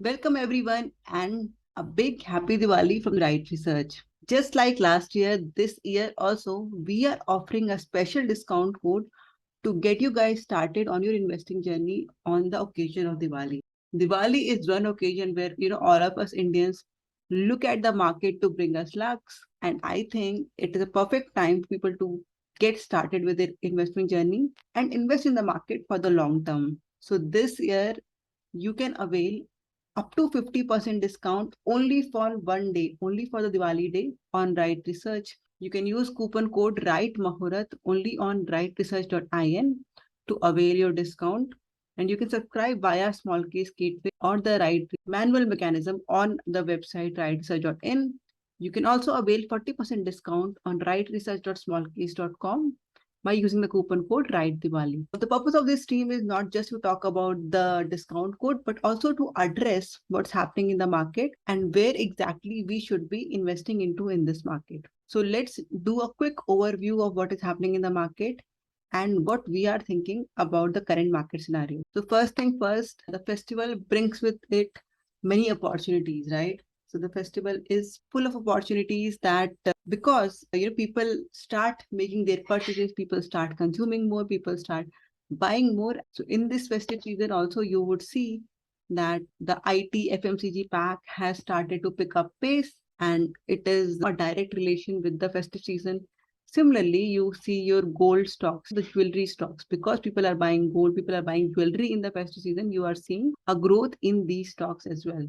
Welcome everyone and a big happy Diwali from Wright Research. Just like last year, this year also we are offering a special discount code to get you guys started on your investing journey on the occasion of Diwali. Diwali is one occasion where all of us Indians look at the market to bring us lucks, and I think it is a perfect time for people to get started with their investment journey and invest in the market for the long term. So this year you can avail up to 50% discount only for one day, only for the Diwali day on Wright Research. You can use coupon code Wright Mahurat only on wrightresearch.in to avail your discount. And you can subscribe via small case gateway or the right manual mechanism on the website wrightresearch.in. You can also avail 40% discount on wrightresearch.smallcase.com by using the coupon code Write Diwali. The purpose of this stream is not just to talk about the discount code, but also to address what's happening in the market and where exactly we should be investing into in this market. So let's do a quick overview of what is happening in the market and what we are thinking about the current market scenario. So first thing first, the festival brings with it many opportunities, right? So the festival is full of opportunities that because people start making their purchases, people start consuming more, people start buying more. So in this festive season also you would see that the IT FMCG pack has started to pick up pace, and it is a direct relation with the festive season. Similarly, you see your gold stocks, the jewelry stocks, because people are buying gold, people are buying jewelry in the festive season, you are seeing a growth in these stocks as well.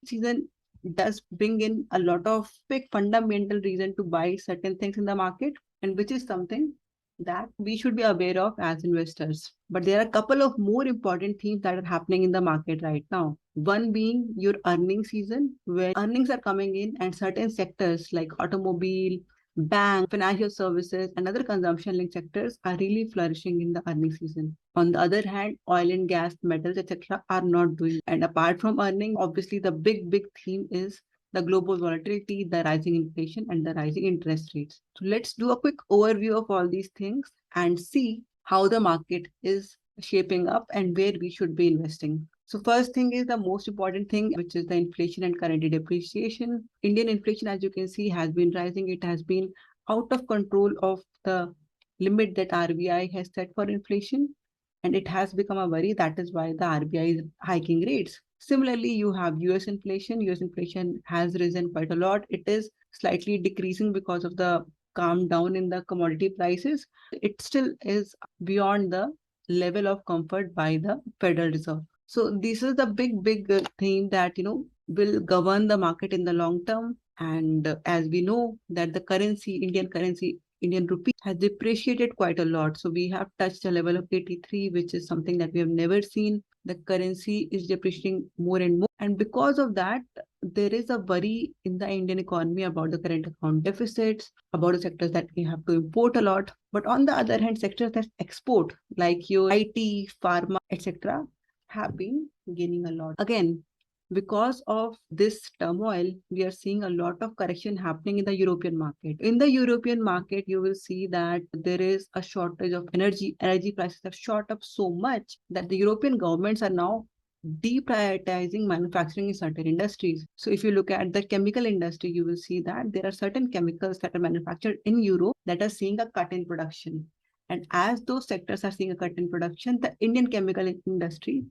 Season does bring in a lot of big fundamental reason to buy certain things in the market, and which is something that we should be aware of as investors. But there are a couple of more important things that are happening in the market right now. One being your earning season, where earnings are coming in and certain sectors like automobile, bank, financial services, and other consumption linked sectors are really flourishing in the earning season. On the other hand, oil and gas, metals, etc., are not doing. And apart from earning, obviously the big theme is the global volatility, the rising inflation, and the rising interest rates. So let's do a quick overview of all these things and see how the market is shaping up and where we should be investing. So first thing is the most important thing, which is the inflation and currency depreciation. Indian inflation, as you can see, has been rising. It has been out of control of the limit that RBI has set for inflation, and it has become a worry. That is why the RBI is hiking rates. Similarly, you have US inflation. US inflation has risen quite a lot. It is slightly decreasing because of the calm down in the commodity prices. It still is beyond the level of comfort by the Federal Reserve. So this is the big theme that will govern the market in the long term. And as we know that the currency, Indian rupee has depreciated quite a lot. So we have touched a level of 83, which is something that we have never seen. The currency is depreciating more and more. And because of that, there is a worry in the Indian economy about the current account deficits, about the sectors that we have to import a lot. But on the other hand, sectors that export, like your IT, pharma, etc., have been gaining a lot. Again, because of this turmoil, we are seeing a lot of correction happening in the European market. In the European market, you will see that there is a shortage of energy. Energy prices have shot up so much that the European governments are now deprioritizing manufacturing in certain industries. So if you look at the chemical industry, you will see that there are certain chemicals that are manufactured in Europe that are seeing a cut in production. And as those sectors are seeing a cut in production, the Indian chemical industry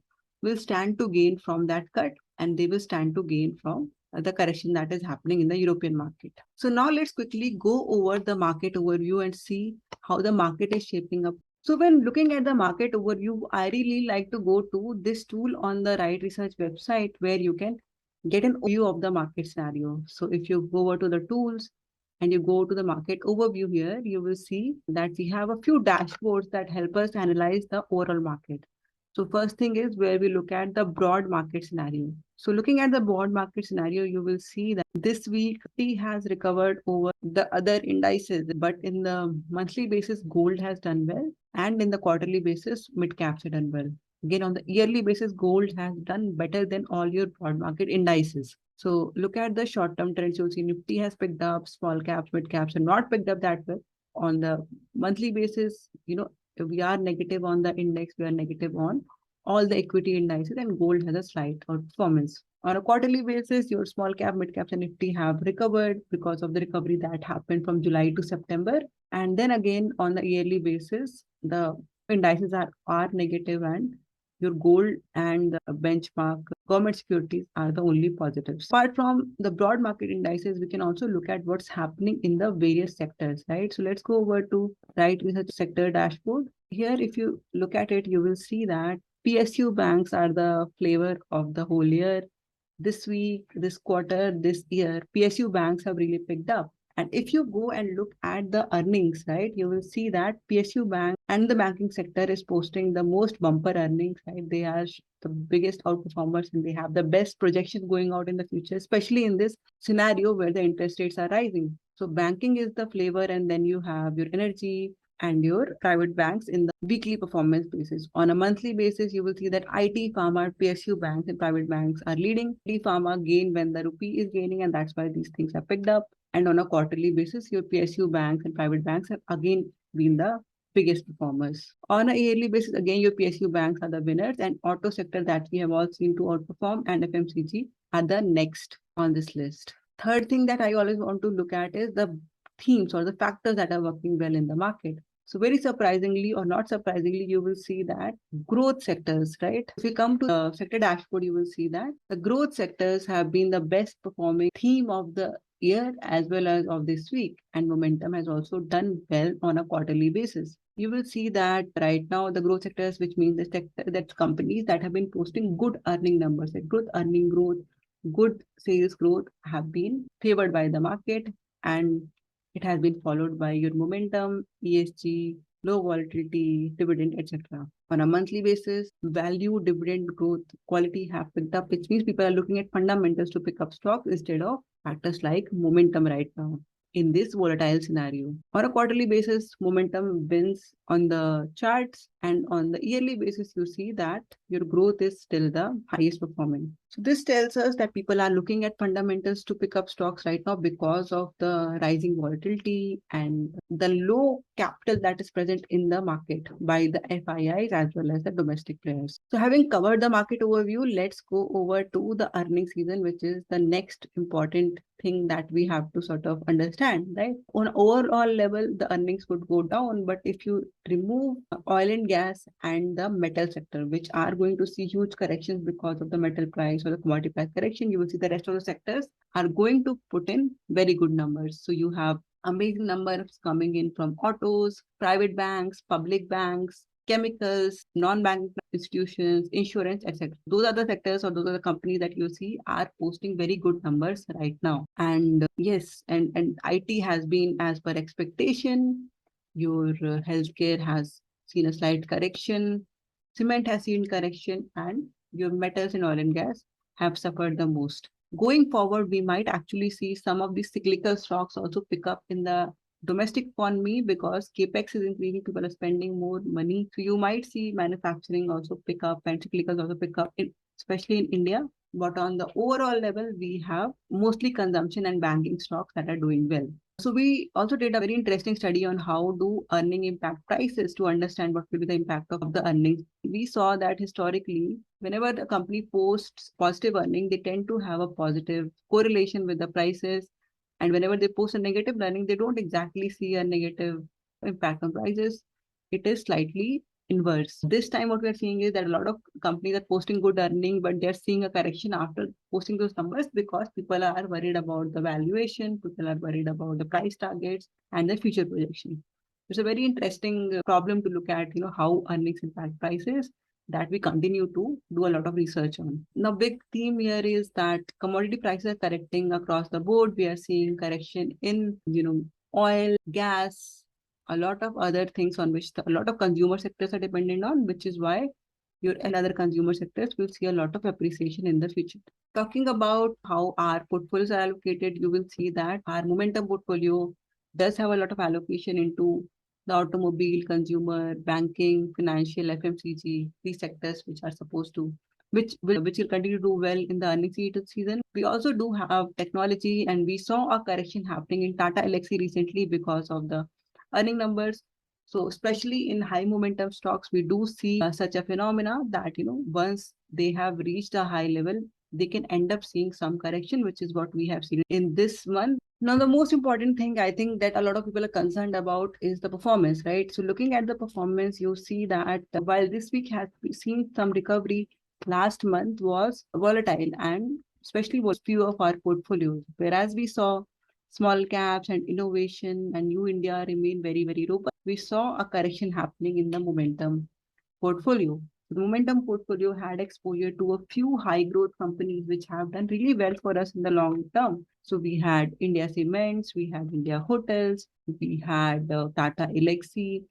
will stand to gain from that cut, and they will stand to gain from the correction that is happening in the European market. So now let's quickly go over the market overview and see how the market is shaping up. So when looking at the market overview, I really like to go to this tool on the Wright Research website where you can get an overview of the market scenario. So if you go over to the tools and you go to the market overview here, you will see that we have a few dashboards that help us analyze the overall market. So first thing is where we look at the broad market scenario. So looking at the broad market scenario, you will see that this week T has recovered over the other indices, but in the monthly basis, gold has done well, and in the quarterly basis, mid caps have done well. Again, on the yearly basis, gold has done better than all your broad market indices. So look at the short-term trends. You'll see Nifty has picked up, small caps, mid caps, and not picked up that well. On the monthly basis, we are negative on the index, we are negative on all the equity indices, and gold has a slight outperformance. On a quarterly basis, your small cap, mid caps, and Nifty have recovered because of the recovery that happened from July to September. And then again, on the yearly basis, the indices are negative, and your gold and the benchmark government securities are the only positives. Apart from the broad market indices, we can also look at what's happening in the various sectors, right? So let's go over to Wright Research Sector Dashboard. Here, if you look at it, you will see that PSU banks are the flavor of the whole year. This week, this quarter, this year, PSU banks have really picked up. And if you go and look at the earnings, right, you will see that PSU bank and the banking sector is posting the most bumper earnings, right? They are the biggest outperformers and they have the best projection going out in the future, especially in this scenario where the interest rates are rising. So banking is the flavor, and then you have your energy and your private banks in the weekly performance basis. On a monthly basis, you will see that IT, pharma, PSU banks and private banks are leading. IT, pharma gain when the rupee is gaining, and that's why these things are picked up. And on a quarterly basis, your PSU banks and private banks have again been the biggest performers. On a yearly basis, again, your PSU banks are the winners, and auto sector that we have all seen to outperform and FMCG are the next on this list. Third thing that I always want to look at is the themes or the factors that are working well in the market. So very surprisingly or not surprisingly, you will see that growth sectors, right? If you come to the sector dashboard, you will see that the growth sectors have been the best performing theme of the year as well as of this week. And momentum has also done well on a quarterly basis. You will see that right now the growth sectors, which means the sector, that's companies that have been posting good earning numbers, like good earning growth, good sales growth have been favored by the market, and it has been followed by your momentum, ESG, low volatility, dividend, etc. On a monthly basis, value, dividend, growth, quality have picked up, which means people are looking at fundamentals to pick up stocks instead of factors like momentum right now in this volatile scenario. On a quarterly basis, momentum wins on the charts, and on the yearly basis, you see that your growth is still the highest performing. So this tells us that people are looking at fundamentals to pick up stocks right now because of the rising volatility and the low capital that is present in the market by the FIIs as well as the domestic players. So having covered the market overview, let's go over to the earnings season, which is the next important thing that we have to sort of understand, right? On overall level, the earnings would go down, but if you remove oil and gas and the metal sector, which are going to see huge corrections because of the metal price or the commodity price correction, you will see the rest of the sectors are going to put in very good numbers. So you have amazing numbers coming in from autos, private banks, public banks, chemicals, non-banking institutions, insurance, etc. Those are the sectors or those are the companies that you see are posting very good numbers right now. And yes, and IT has been as per expectation. Your healthcare has seen a slight correction. Cement has seen correction, and your metals and oil and gas have suffered the most. Going forward, we might actually see some of these cyclical stocks also pick up in the domestic economy because capex is increasing, people are spending more money. So you might see manufacturing also pick up and cyclicals also pick up, especially in India. But on the overall level, we have mostly consumption and banking stocks that are doing well. So we also did a very interesting study on how do earning impact prices to understand what will be the impact of the earnings. We saw that historically, whenever the company posts positive earning, they tend to have a positive correlation with the prices. And whenever they post a negative earning, they don't exactly see a negative impact on prices. It is slightly inverse. This time, what we are seeing is that a lot of companies are posting good earning, but they're seeing a correction after posting those numbers because people are worried about the valuation, people are worried about the price targets and the future projection. It's a very interesting problem to look at, how earnings impact prices that we continue to do a lot of research on. Now, big theme here is that commodity prices are correcting across the board. We are seeing correction in, oil, gas, a lot of other things on which a lot of consumer sectors are dependent on, which is why your other consumer sectors will see a lot of appreciation in the future. Talking about how our portfolios are allocated, you will see that our momentum portfolio does have a lot of allocation into the automobile, consumer, banking, financial, FMCG, these sectors which are supposed to, which will continue to do well in the earnings season. We also do have technology, and we saw a correction happening in Tata Elxsi recently because of the earning numbers. So especially in high momentum stocks, we do see such a phenomena that, once they have reached a high level, they can end up seeing some correction, which is what we have seen in this month. Now, the most important thing I think that a lot of people are concerned about is the performance, right? So looking at the performance, you see that while this week has seen some recovery, last month was volatile, and especially was few of our portfolios. Whereas we saw small caps and innovation and new India remain very, very robust, we saw a correction happening in the momentum portfolio. The momentum portfolio had exposure to a few high growth companies which have done really well for us in the long term. So we had India Cements, we had India Hotels, we had Tata Elxsi,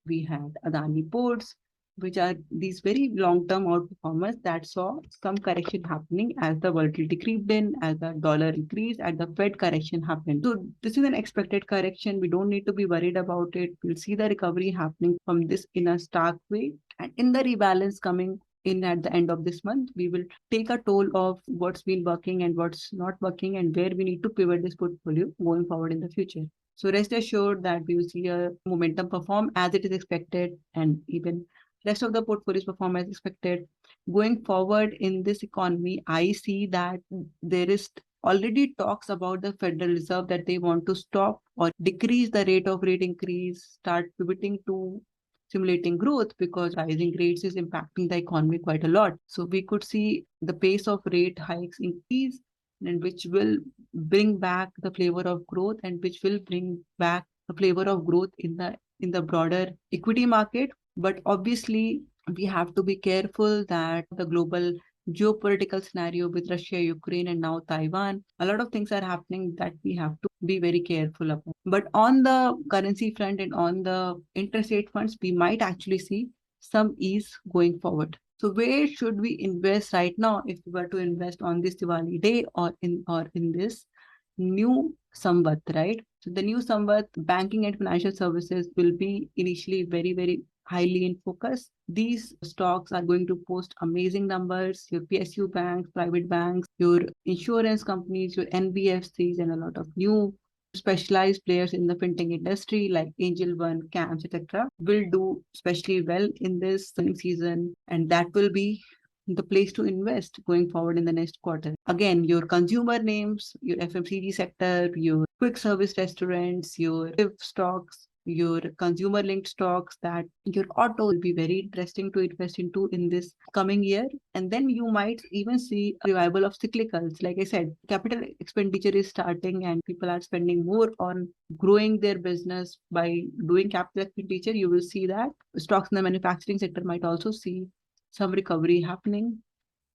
we had Adani Ports, which are these very long term outperformers that saw some correction happening as the volatility creeped in, as the dollar increased, as the Fed correction happened. So this is an expected correction. We don't need to be worried about it. We'll see the recovery happening from this in a stark way. And in the rebalance coming in at the end of this month, we will take a toll of what's been working and what's not working and where we need to pivot this portfolio going forward in the future. So rest assured that we will see a momentum perform as it is expected, and even rest of the portfolios perform as expected. Going forward in this economy, I see that there is already talks about the Federal Reserve that they want to stop or decrease the rate of rate increase, start pivoting to stimulating growth because rising rates is impacting the economy quite a lot. So we could see the pace of rate hikes increase, and which will bring back the flavor of growth and which will bring back the flavor of growth in the broader equity market. But obviously, we have to be careful that the global geopolitical scenario with Russia, Ukraine, and now Taiwan, a lot of things are happening that we have to be very careful about. But on the currency front and on the interest rate fronts, we might actually see some ease going forward. So where should we invest right now if we were to invest on this Diwali day or in this new Samvat, right? So the new Samvat, banking and financial services will be initially very, very highly in focus. These stocks are going to post amazing numbers. Your PSU banks, private banks, your insurance companies, your NBFCs, and a lot of new specialized players in the fintech industry like Angel One, CAMS, etc. will do especially well in this season, and that will be the place to invest going forward in the next quarter. Again, your consumer names, your FMCG sector, your quick service restaurants, your stocks, your consumer linked stocks, that your auto will be very interesting to invest into in this coming year. And then you might even see a revival of cyclicals. Like I said, capital expenditure is starting and people are spending more on growing their business by doing capital expenditure. You will see that stocks in the manufacturing sector might also see some recovery happening.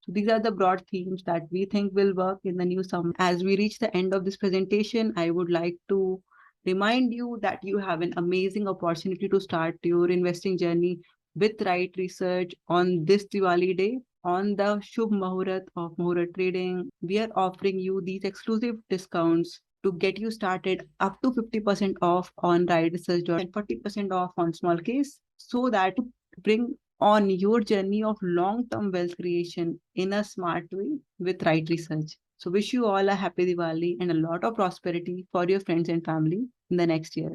So these are the broad themes that we think will work in the new summer. As we reach the end of this presentation, I would like to remind you that you have an amazing opportunity to start your investing journey with Wright Research on this Diwali day. On the Shubh Muhurat of Muhurat Trading, we are offering you these exclusive discounts to get you started up to 50% off on Wright Research and 40% off on small case, so that to bring on your journey of long-term wealth creation in a smart way with Wright Research. So wish you all a happy Diwali and a lot of prosperity for your friends and family in the next year.